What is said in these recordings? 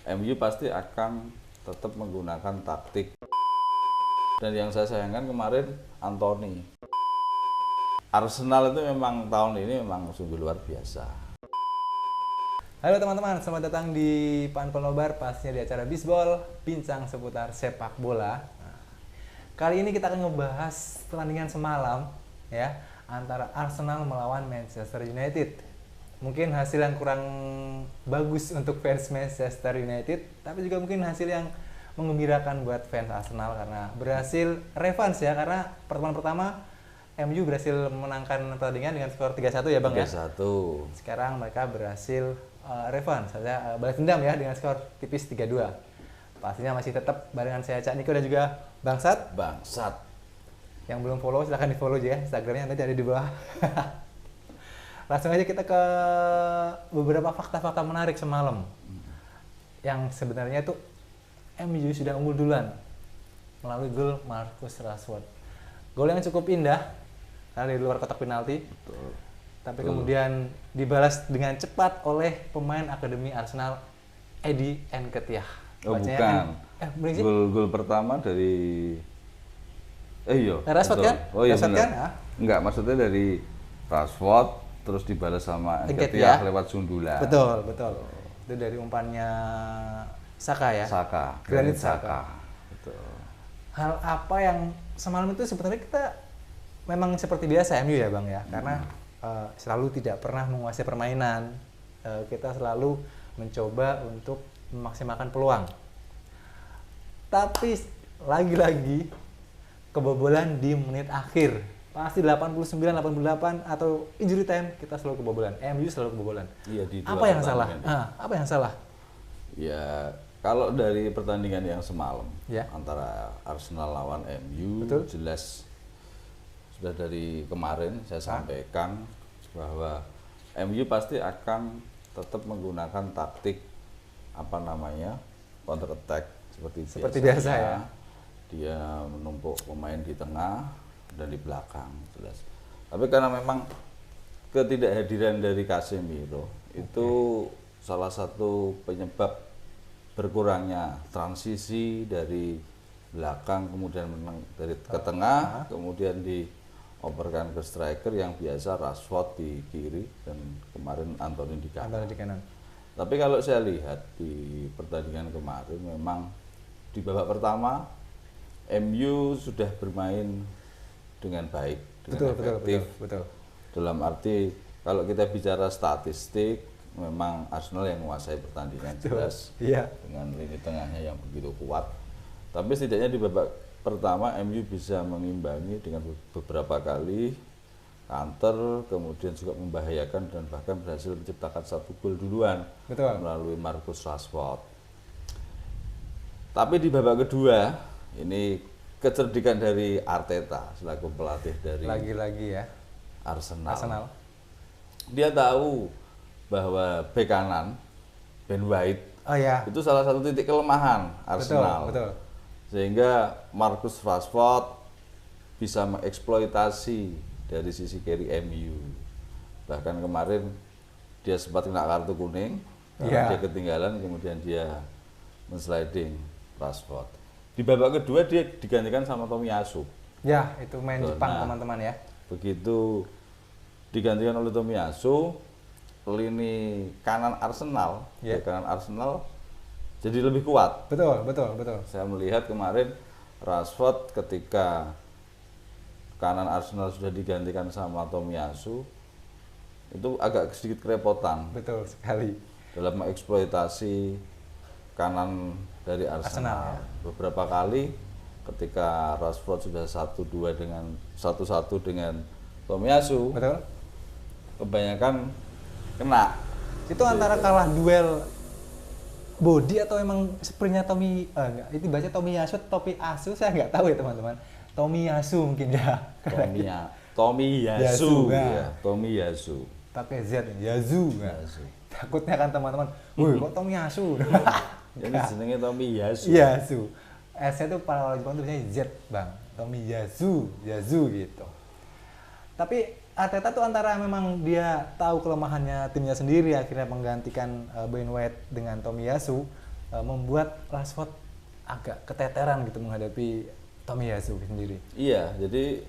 MU pasti akan tetap menggunakan taktik. Dan yang saya sayangkan kemarin Anthony. Arsenal itu memang tahun ini memang sungguh luar biasa. Halo teman-teman, selamat datang di Panpel Nobar, pastinya di acara Bisbol, bincang seputar sepak bola. Nah, kali ini kita akan ngebahas pertandingan semalam ya antara Arsenal melawan Manchester United. Mungkin hasil yang kurang bagus untuk fans Manchester United, tapi juga mungkin hasil yang menggembirakan buat fans Arsenal karena berhasil revenge ya, karena pertemuan pertama MU berhasil memenangkan pertandingan dengan skor 3-1 ya Bang 3-1. ya. Sekarang mereka berhasil revenge, saya balas dendam ya dengan skor tipis 3-2. Pastinya masih tetap barengan saya Cak Niko dan juga Bangsat. Yang belum follow silahkan di follow aja ya, Instagramnya nanti ada di bawah. Langsung aja kita ke beberapa fakta-fakta menarik semalam. Yang sebenarnya itu MU sudah unggul duluan melalui gol Marcus Rashford. Gol yang cukup indah karena di luar kotak penalti. Betul. Tapi kemudian dibalas dengan cepat oleh pemain akademi Arsenal, Eddie Nketiah. Oh bukan. Gol pertama dari Rashford kan? Oh iya Rashford benar. kan? Enggak, maksudnya dari Rashford terus dibalas sama Nketiah lewat sundulan. Betul. Itu dari umpannya Saka ya? Granit Xhaka. Betul. Hal apa yang semalam itu sebenarnya kita memang seperti biasa MU ya Bang ya, karena selalu tidak pernah menguasai permainan, kita selalu mencoba untuk memaksimalkan peluang. Tapi lagi-lagi kebobolan di menit akhir, pasti 89, 88 atau injury time kita selalu kebobolan. MU selalu kebobolan. Iya, di apa yang salah? Apa yang salah? Ya, kalau dari pertandingan yang semalam ya, antara Arsenal lawan MU, betul, jelas sudah dari kemarin saya sampaikan bahwa MU pasti akan tetap menggunakan taktik counter attack seperti biasa ya. Dia menumpuk pemain di tengah dan di belakang jelas. Tapi karena memang ketidakhadiran dari Casemiro itu salah satu penyebab berkurangnya transisi dari belakang kemudian ke tengah, kemudian dioperkan ke striker yang biasa Rashford di kiri dan kemarin Anthony di kanan. Tapi kalau saya lihat di pertandingan kemarin memang di babak pertama MU sudah bermain dengan baik, dengan efektif. Betul. Dalam arti kalau kita bicara statistik memang Arsenal yang menguasai pertandingan jelas, dengan lini tengahnya yang begitu kuat. Tapi setidaknya di babak pertama MU bisa mengimbangi dengan beberapa kali counter, kemudian juga membahayakan dan bahkan berhasil menciptakan satu gol duluan melalui Marcus Rashford. Tapi di babak kedua ini kecerdikan dari Arteta selaku pelatih dari lagi-lagi ya Arsenal. Dia tahu bahwa bek kanan Ben White itu salah satu titik kelemahan Arsenal. Betul. Sehingga Marcus Rashford bisa mengeksploitasi dari sisi kiri MU. Bahkan kemarin dia sempat kena kartu kuning karena dia ketinggalan, kemudian dia men-sliding Rashford. Di babak kedua dia digantikan sama Tomiyasu. Ya, itu main Jepang teman-teman ya. Begitu digantikan oleh Tomiyasu, lini kanan Arsenal, kanan Arsenal jadi lebih kuat. Betul. Saya melihat kemarin Rashford ketika kanan Arsenal sudah digantikan sama Tomiyasu, itu agak sedikit kerepotan. Betul sekali. Dalam mengeksploitasi kanan dari Arsenal. Beberapa kali ketika Rashford sudah 1-1 dengan Tomiyasu, kebanyakan kena. Itu antara kalah duel body atau emang sprintnya itu baca Tomiyasu, saya nggak tahu ya teman-teman. Tomiyasu mungkin ya. Tomiyasu. Pakai Z, Yazu. Takutnya kan teman-teman, kok Tomiyasu? Ini jenenge Tomiyasu. Yasu. S-nya tuh para orang Jepang tuh biasanya Z, Bang. Tomiyasu gitu. Tapi Arteta tuh antara memang dia tahu kelemahannya timnya sendiri, akhirnya menggantikan Ben White dengan Tomiyasu, membuat Rashford agak keteteran gitu menghadapi Tomiyasu sendiri? Iya, jadi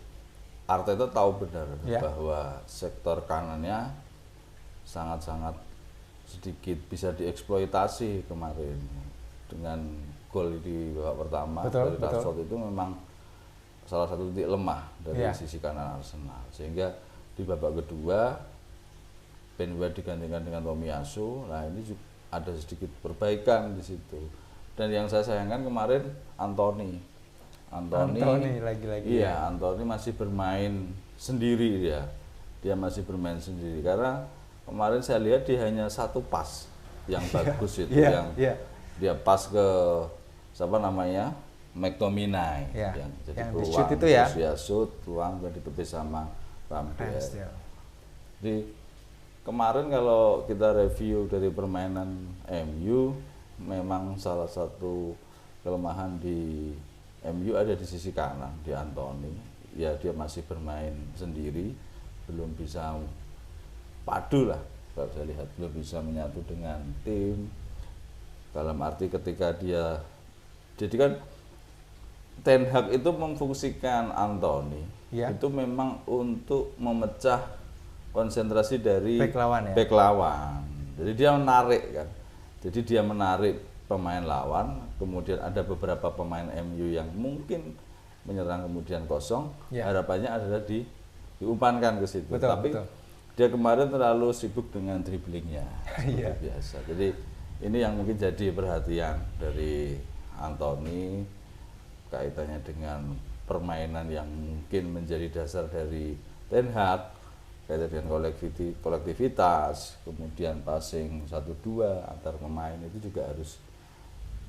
Arteta tahu benar Ya. bahwa sektor kanannya sangat-sangat sedikit bisa dieksploitasi kemarin dengan gol di babak pertama Betul, dari Rashford itu memang salah satu titik lemah dari Ya. sisi kanan Arsenal, sehingga di babak kedua Ben White digantikan dengan Tomiyasu. Nah ini ada sedikit perbaikan di situ. Dan yang saya sayangkan kemarin Anthony lagi-lagi. iya, Anthony masih bermain sendiri dia masih bermain sendiri karena kemarin saya lihat dia hanya satu pas yang bagus itu Iya, yang iya. dia pas ke siapa namanya McTominay Iya, jadi yang peluang di-shoot itu ya. terus dia shoot peluang dan ditepis sama Ramsdale. Ramsdale. Jadi kemarin kalau kita review dari permainan MU, memang salah satu kelemahan di MU ada di sisi kanan, di Anthony. Ya dia masih bermain sendiri, belum bisa padu lah kalau saya lihat, belum bisa menyatu dengan tim. Dalam arti ketika dia, jadi kan Ten Hag itu memfungsikan Anthony Ya. itu memang untuk memecah konsentrasi dari Bek lawan ya? bek lawan. Jadi dia menarik kan. Jadi dia menarik pemain lawan, kemudian ada beberapa pemain MU yang mungkin menyerang kemudian kosong. Ya. Harapannya adalah diumpankan ke situ. Betul, Tapi betul. dia kemarin terlalu sibuk dengan dribblingnya. Iya. Seperti biasa. Jadi ini yang mungkin jadi perhatian dari Anthony kaitannya dengan permainan yang mungkin menjadi dasar dari Ten Hag, kaitan dengan kolektivitas, kemudian passing 1-2 antar pemain itu juga harus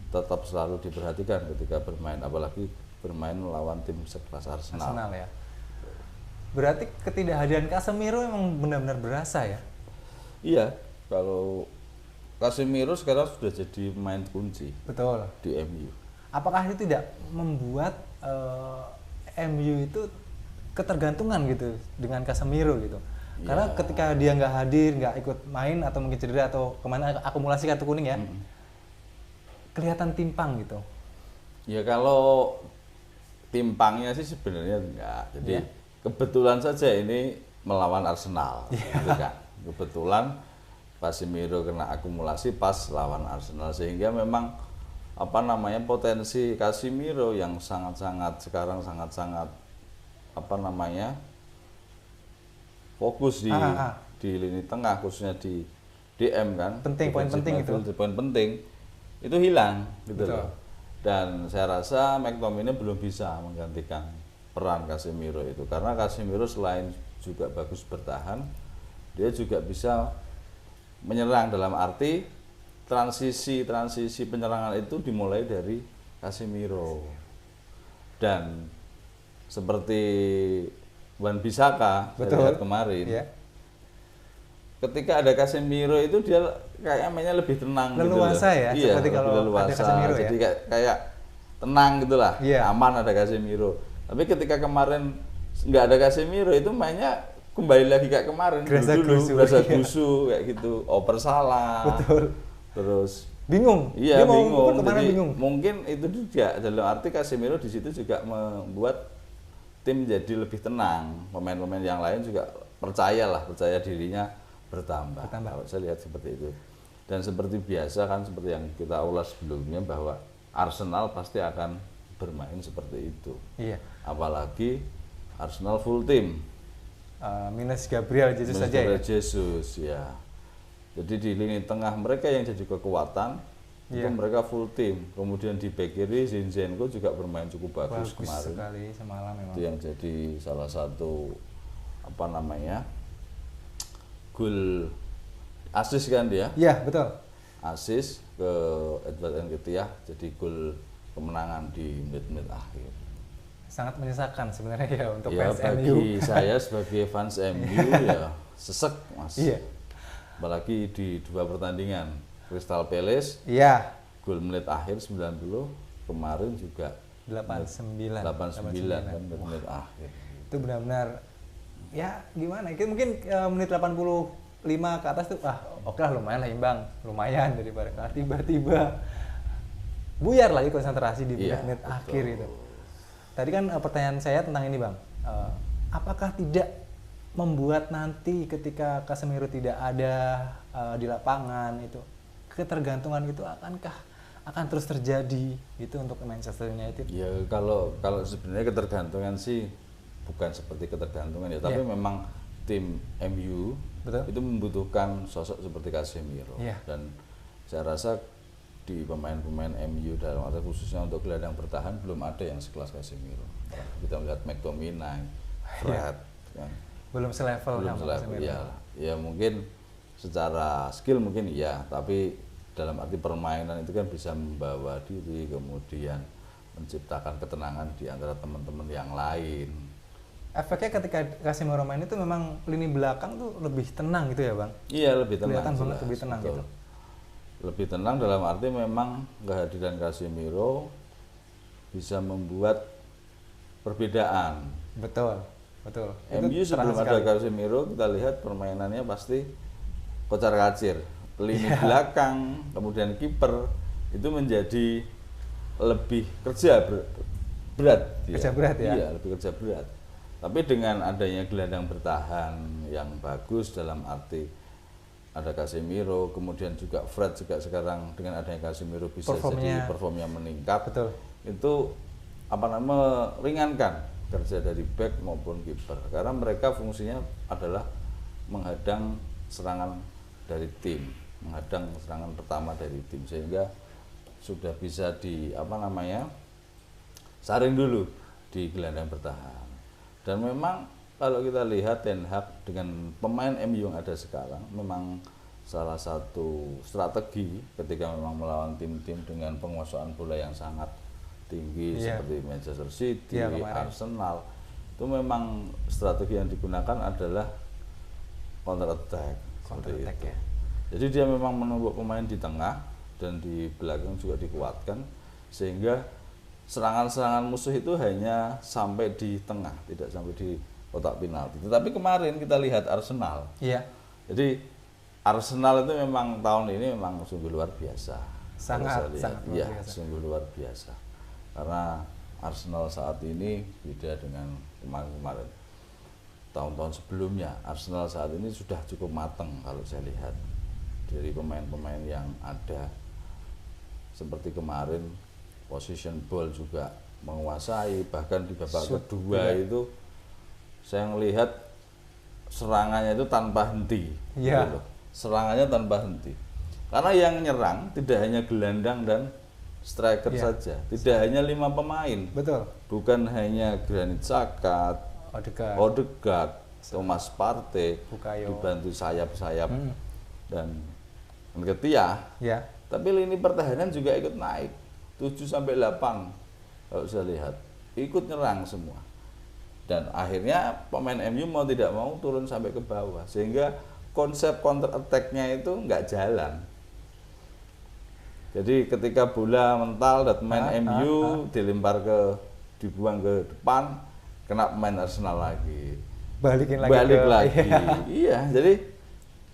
tetap selalu diperhatikan ketika bermain, apalagi bermain melawan tim sekelas Arsenal. Arsenal ya. Berarti ketidakhadiran Casemiro memang benar-benar berasa ya? Iya, kalau Casemiro sekarang sudah jadi pemain kunci Betul. di MU. Apakah itu tidak membuat MU itu ketergantungan gitu dengan Casemiro gitu? Karena Ya. ketika dia nggak hadir, nggak ikut main atau mungkin cedera atau kemana akumulasi kartu kuning ya, kelihatan timpang gitu. Ya kalau timpangnya sih sebenarnya enggak. Jadi Ya. kebetulan saja ini melawan Arsenal, gitu kan. Kebetulan Casemiro kena akumulasi pas lawan Arsenal, sehingga memang apa namanya potensi Casemiro yang sangat-sangat sekarang sangat-sangat apa namanya fokus di lini tengah, khususnya di DM kan, Penting, poin defensive penting itu. midfield, poin penting itu hilang gitu Betul. loh. Dan saya rasa McTominay belum bisa menggantikan peran Casemiro itu, karena Casemiro selain juga bagus bertahan, dia juga bisa menyerang, dalam arti transisi penyerangan itu dimulai dari Casemiro. Dan seperti Wan Bissaka saya Betul. lihat kemarin, Ya. ketika ada Casemiro itu dia kayaknya mainnya lebih tenang Leluasa gitu loh. ya, Iya, seperti lebih kalau ada leluasa. Casemiro ya. Jadi kayak tenang gitulah, Iya. aman ada Casemiro. Tapi ketika kemarin nggak ada Casemiro itu mainnya kembali lagi kayak kemarin, Gerasa dulu gerusu, berasa iya. gusu kayak gitu, oper salah. Betul. Terus Bingung. iya Dia mau bingung. pukul kemana Jadi bingung. mungkin itu juga dalam arti Casemiro di situ juga membuat tim jadi lebih tenang. Pemain-pemain yang lain juga percaya dirinya bertambah. Kalau saya lihat seperti itu. Dan seperti biasa kan, seperti yang kita ulas sebelumnya, bahwa Arsenal pasti akan bermain seperti itu. Iya. Apalagi Arsenal full tim. Minus Gabriel Jesus Minus saja ya. Gabriel Jesus ya. Jadi di lini tengah mereka yang jadi kekuatan itu Iya. mereka full tim. Kemudian di bek kiri Zinchenko juga bermain cukup bagus kemarin. Sekali semalam memang. Itu yang jadi salah satu apa namanya gol asis kan dia. Iya, betul. Asis ke Edward Nketiah, jadi gol kemenangan di menit-menit akhir. Sangat menyesakan sebenarnya ya untuk Ya fans MU. bagi saya sebagai fans MU ya sesek Mas. Iya. Apalagi di dua pertandingan Crystal Palace Iya. gol menit akhir 90, kemarin juga 89. 89 kan menit akhir. Itu benar-benar ya gimana? Itu mungkin menit 85 ke atas tuh oke lah lumayan lah imbang, lumayan daripada kalah tiba-tiba buyar lagi konsentrasi di Iya, menit-menit betul. akhir itu. Tadi kan pertanyaan saya tentang ini Bang, apakah tidak membuat nanti ketika Casemiro tidak ada di lapangan itu ketergantungan itu akan terus terjadi itu untuk Manchester United? Ya kalau sebenarnya ketergantungan sih bukan seperti ketergantungan ya, tapi Iya. memang tim MU Betul. itu membutuhkan sosok seperti Casemiro. Iya. Dan saya rasa di pemain-pemain MU dalam arti khususnya untuk gelandang bertahan belum ada yang sekelas Casemiro. Kita melihat McTominay, Fred, kan. Belum selevel Belum sama selevel, Casemiro. ya mungkin secara skill mungkin iya, tapi dalam arti permainan itu kan bisa membawa diri, kemudian menciptakan ketenangan di antara teman-teman yang lain. Efeknya ketika Casemiro main itu memang lini belakang tuh lebih tenang gitu ya Bang? Iya, lebih tenang. Kelihatan banget jelas, lebih tenang betul. gitu. Lebih tenang dalam arti memang kehadiran Casemiro bisa membuat perbedaan. Betul, betul. MU Itu sebelum terasa ada sekali. Casemiro kita lihat permainannya pasti kocar-kacir. Lini belakang, kemudian kiper itu menjadi lebih berat. dia. Kerja berat ya? Iya, lebih kerja berat. Tapi dengan adanya gelandang bertahan yang bagus dalam arti ada Casemiro, kemudian juga Fred juga sekarang dengan adanya Casemiro bisa jadi performnya meningkat. Betul. Itu meringankan kerja dari back maupun kiper karena mereka fungsinya adalah menghadang serangan dari tim, menghadang serangan pertama dari tim sehingga sudah bisa saring dulu di gelandang bertahan. Dan memang kalau kita lihat Ten Hag dengan pemain MU yang ada sekarang memang salah satu strategi ketika memang melawan tim-tim dengan penguasaan bola yang sangat tinggi seperti Manchester City, Arsenal, itu memang strategi yang digunakan adalah counter attack seperti itu. Ya. Jadi dia memang menumpuk pemain di tengah dan di belakang juga dikuatkan sehingga serangan-serangan musuh itu hanya sampai di tengah, tidak sampai di kotak penalti. Tetapi kemarin kita lihat Arsenal. Iya. Jadi Arsenal itu memang tahun ini memang sungguh luar biasa. Sangat luar biasa. Sungguh luar biasa. Karena Arsenal saat ini beda dengan kemarin-kemarin. Tahun-tahun sebelumnya, Arsenal saat ini sudah cukup matang kalau saya lihat dari pemain-pemain yang ada. Seperti kemarin position ball juga menguasai, bahkan di babak kedua itu saya melihat serangannya itu tanpa henti. Iya. Gitu loh. Serangannya tanpa henti. Karena yang nyerang tidak hanya gelandang dan striker saja, tidak hanya 5 pemain. Betul. Bukan hanya Granit Xhaka, Odegaard, Thomas Partey, Bukayo, dibantu sayap-sayap dan Nketiah. Ya. Tapi lini pertahanan juga ikut naik 7 sampai 8 kalau saya lihat ikut nyerang semua. Dan akhirnya pemain MU mau tidak mau turun sampai ke bawah sehingga konsep counter attack-nya itu nggak jalan. Jadi ketika bola mental dan pemain MU dibuang ke depan, kena pemain Arsenal lagi. Balik lagi. Iya, jadi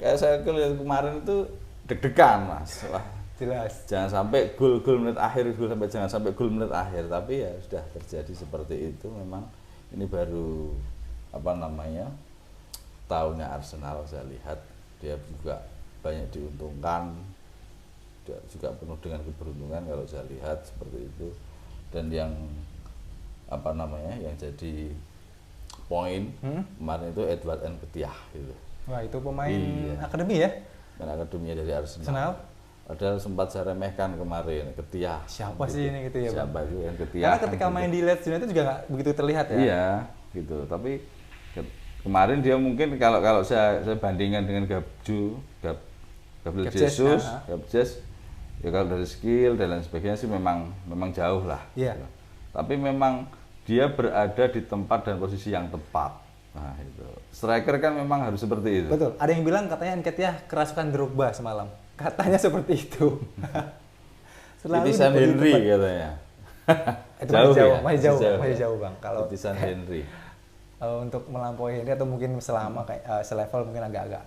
kayak saya lihat kemarin itu deg-degan, Mas. Wah, jelas. Jangan sampai gol menit akhir, jangan sampai gol menit akhir, tapi ya sudah terjadi seperti itu. Memang ini baru tahunnya Arsenal, saya lihat dia juga banyak diuntungkan, dia juga penuh dengan keberuntungan kalau saya lihat seperti itu. Dan yang yang jadi poin kemarin itu Edward Nketiah gitu. Wah, itu pemain akademi ya? Pemain akademinya dari Arsenal. Padahal sempat saya remehkan kemarin Nketiah. Siapa sih ini gitu ya, Bang? Siapa itu Nketiah? Karena ketika main di Leeds United juga nggak begitu terlihat ya. Iya, gitu. Tapi kemarin dia mungkin kalau saya bandingkan dengan Gabriel Jesus, ya kalau dari skill dan lain sebagainya sih memang jauh lah. Iya. Gitu. Tapi memang dia berada di tempat dan posisi yang tepat. Nah, itu. Striker kan memang harus seperti itu. Betul. Ada yang bilang katanya Nketiah kerasukan Drogba semalam. Katanya seperti itu. Titisan Henry katanya. Itu masih jauh Bang. Kalau Titisan Henry. Untuk melampaui Henry atau mungkin selevel mungkin agak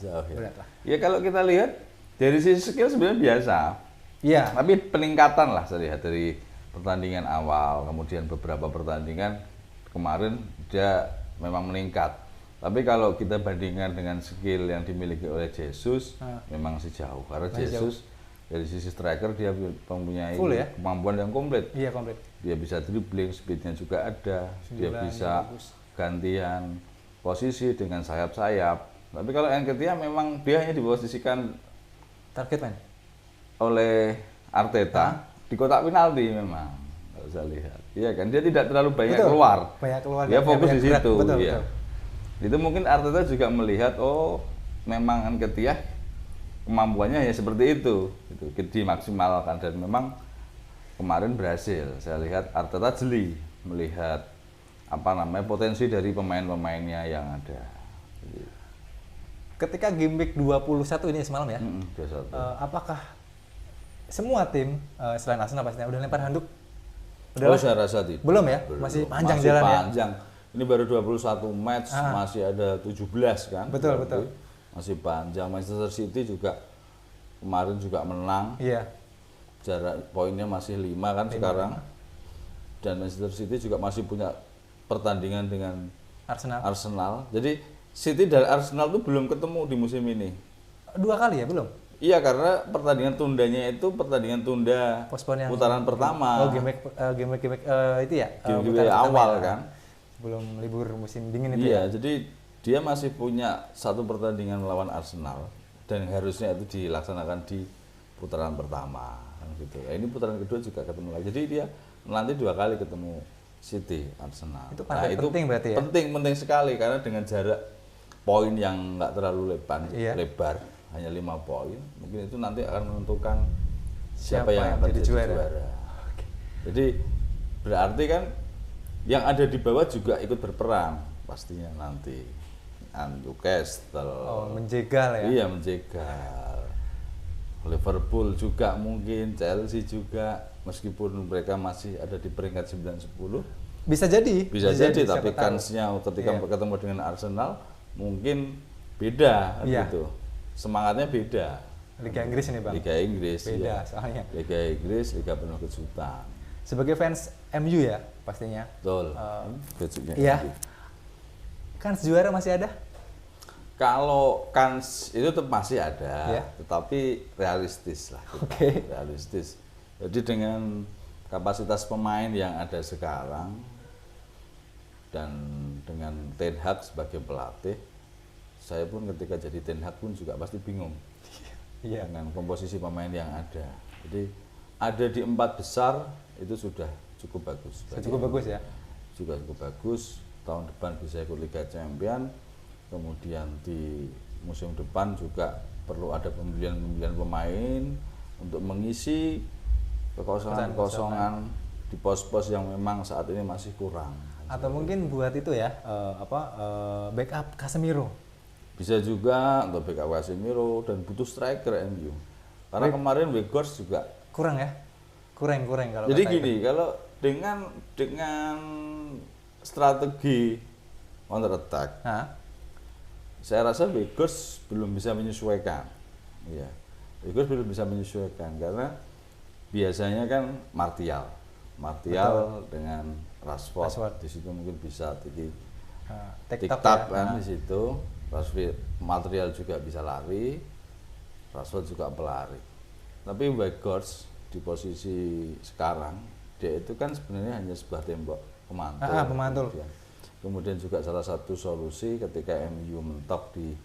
jauh, berat lah. Ya kalau kita lihat dari sisi skill sebenarnya biasa. Iya. Tapi peningkatan lah saya lihat dari pertandingan awal, kemudian beberapa pertandingan kemarin dia memang meningkat. Tapi kalau kita bandingkan dengan skill yang dimiliki oleh Jesus, memang masih jauh. Karena Masih Jesus dari sisi striker dia mempunyai Full ya? kemampuan yang komplit. Iya, komplit. Dia bisa dribbling, speednya juga ada. Dia 9, bisa bagus. gantian posisi dengan sayap-sayap. Tapi kalau yang ketiga memang dia hanya diposisikan Target man. oleh Arteta di kotak penalti memang. Kalau saya lihat, iya kan dia tidak terlalu banyak Betul. keluar. Banyak keluar. Dia dan fokus banyak di gerak. situ. Betul, Iya. betul. Itu mungkin Arteta juga melihat, oh memang Nketiah kemampuannya ya seperti itu, gitu, dimaksimalkan dan memang kemarin berhasil. Saya lihat Arteta jeli melihat potensi dari pemain-pemainnya yang ada. Jadi, Ketika game week 21 ini semalam ya, 21. apakah semua tim selain Arsenal pastinya udah lempar handuk? Oh, saya rasa tidak. Belum ya? Belum. Masih panjang Masih jalan ya? panjang. Ini baru 21 match, masih ada 17 kan? Betul, Berarti betul. Masih panjang. Manchester City juga kemarin juga menang. Iya. Jarak poinnya masih 5 kan sekarang. Dan Manchester City juga masih punya pertandingan dengan Arsenal. Jadi City dan Arsenal tuh belum ketemu di musim ini. 2 kali ya belum? Iya, karena pertandingan tundanya itu pertandingan tunda Postpone yang putaran pertama. Oh, game week itu ya? Game putaran pertama awal ya. kan. Sebelum libur musim dingin itu Iya, ya. jadi dia masih punya satu pertandingan melawan Arsenal dan harusnya itu dilaksanakan di putaran pertama kan gitu. Nah, ini putaran kedua juga ketemu lagi. Jadi dia nanti 2 kali ketemu City, Arsenal. Itu penting berarti ya? Penting sekali karena dengan jarak poin yang nggak terlalu lebar, hanya 5 poin, mungkin itu nanti akan menentukan siapa yang akan jadi juara. Jadi berarti kan yang ada di bawah juga ikut berperan pastinya nanti. Newcastle. Oh, menjegal ya? Iya, menjegal. Liverpool juga mungkin, Chelsea juga, meskipun mereka masih ada di peringkat 9-10. Bisa jadi. Bisa jadi, tapi siapa tahu. kansnya ketika ketemu dengan Arsenal mungkin beda Iya. gitu. Semangatnya beda. Liga Inggris ini Bang. Liga Inggris. Beda iya. soalnya. Liga Inggris, liga penuh kejutan. Sebagai fans MU ya pastinya. Betul. Basicnya Iya. gitu. Kan juara masih ada? Kalau kans itu tetap masih ada, Iya. tetapi realistis lah. Gitu. Oke. Realistis. Jadi dengan kapasitas pemain yang ada sekarang dan dengan Ten Hag sebagai pelatih, saya pun ketika jadi Ten Hag pun juga pasti bingung Iya. dengan komposisi pemain yang ada. Jadi ada di 4 besar itu sudah cukup bagus. Cukup bagus ya. Juga cukup bagus. Tahun depan bisa ikut Liga Champion. Kemudian di musim depan juga perlu ada pembelian pemain untuk mengisi kekosongan-kekosongan di pos-pos yang memang saat ini masih kurang. Atau mungkin buat itu ya, backup Casemiro. Bisa juga untuk backup Casemiro dan butuh striker MU. Karena kemarin Weghorst juga Kurang ya? Kurang kalau jadi kata gini, kalau dengan strategi counter attack, Hah? saya rasa Weghorst belum bisa menyesuaikan. Iya. Weghorst belum bisa menyesuaikan karena biasanya kan Martial dengan Rashford. Di situ mungkin bisa TikTok TikTok ya. kan di situ. Rashford Martial juga bisa lari. Rashford juga pelari. Tapi Weghorst di posisi sekarang dia itu kan sebenarnya hanya sebuah tembok pemantul. Pemantul. Kemudian juga salah satu solusi ketika MU mentok di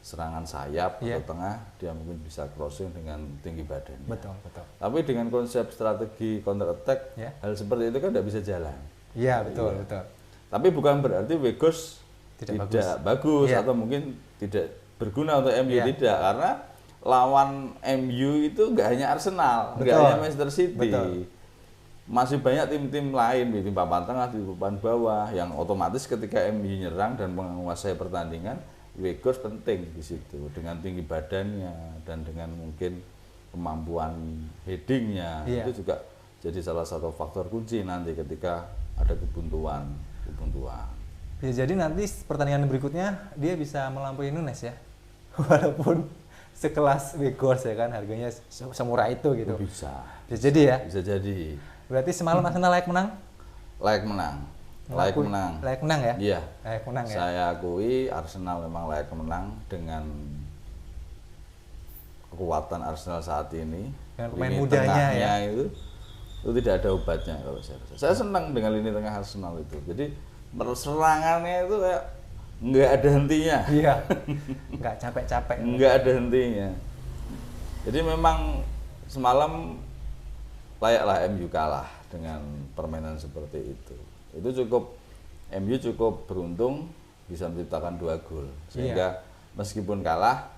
serangan sayap atau tengah, dia mungkin bisa crossing dengan tinggi badannya. Betul. Tapi dengan konsep strategi counter attack, hal seperti itu kan tidak bisa jalan. Iya, betul. Tapi bukan berarti Weghorst tidak bagus atau mungkin tidak berguna untuk MU, tidak, karena lawan MU itu nggak hanya Arsenal, nggak hanya Manchester City. Masih banyak tim-tim lain di papan tengah, di papan bawah yang otomatis ketika MU nyerang dan menguasai pertandingan, Weghorst penting di situ dengan tinggi badannya dan dengan mungkin kemampuan headingnya. Itu juga jadi salah satu faktor kunci nanti ketika ada kebuntuan. Bisa jadi nanti pertandingan berikutnya dia bisa melampaui Nunes ya. Walaupun sekelas Weghorst ya kan, harganya semurah itu gitu. Bisa. Bisa jadi ya. Bisa jadi. Berarti semalam Arsenal layak menang? Layak menang. Layak menang. Layak menang ya? Iya. Layak menang ya. Saya akui Arsenal memang layak menang dengan kekuatan Arsenal saat ini. Dengan pemain Lini mudanya tengahnya ya. itu tidak ada obatnya kalau saya rasa. Saya senang dengan lini tengah Arsenal itu. Jadi serangannya itu kayak nggak ada hentinya. Iya. Nggak capek-capek. Nggak ada hentinya. Jadi memang semalam layaklah MU kalah dengan permainan seperti itu. Itu MU cukup beruntung bisa menciptakan 2 gol. Sehingga meskipun kalah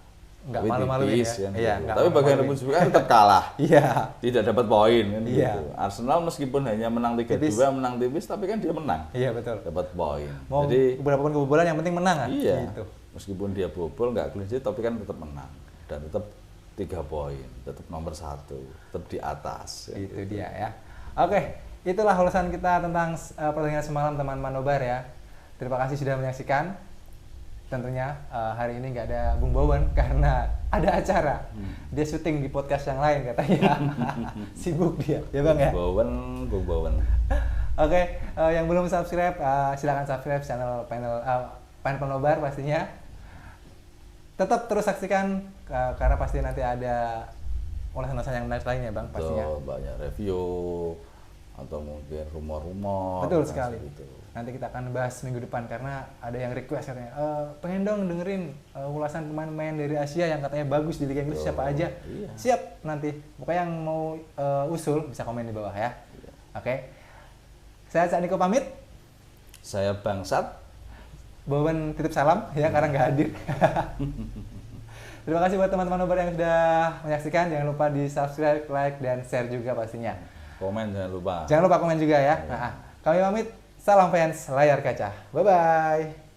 nggak tapi malu-maluin tipis, ya. kan, Iya, gitu. nggak Tapi bagaimanapun malu-maluin. juga tetap kalah. Iya. Tidak dapat poin kan Iya. gitu. Arsenal meskipun hanya menang 3-2, Tipis. menang tipis tapi kan dia menang. Iya betul. Dapat poin. Mau Jadi berapapun kebobolan yang penting menang kan? iya. Gitu. Meskipun dia bobol nggak clean sheet tapi kan tetap menang dan tetap 3 poin, tetap nomor 1, tetap di atas. Itu dia ya. Oke, itulah ulasan kita tentang pertandingan semalam teman-teman nobar ya. Terima kasih sudah menyaksikan. Tentunya hari ini nggak ada Bung Bowen karena ada acara. Dia syuting di podcast yang lain katanya. Sibuk dia, ya Bang ya. Bung Bowen. Oke, yang belum subscribe silakan subscribe channel Panel Nobar pastinya. Tetap terus saksikan karena pasti nanti ada ulasan-ulasan yang menarik lainnya Bang pastinya. Betul, banyak review atau mungkin rumor-rumor. Betul sekali. Gitu. Nanti kita akan bahas minggu depan karena ada yang request katanya, pengen dong dengerin ulasan pemain-pemain dari Asia yang katanya bagus di Liga Inggris siapa aja. Iya. Siap nanti. Pokoknya yang mau usul bisa komen di bawah ya. Iya. Oke. Saya Cak Niko pamit. Saya Bangsat. Bowen titip salam ya karena nggak hadir. Terima kasih buat teman-teman nobar yang sudah menyaksikan. Jangan lupa di subscribe, like, dan share juga pastinya. Komen jangan lupa. Jangan lupa komen juga ya. Nah, kami pamit. Salam fans layar kaca. Bye-bye.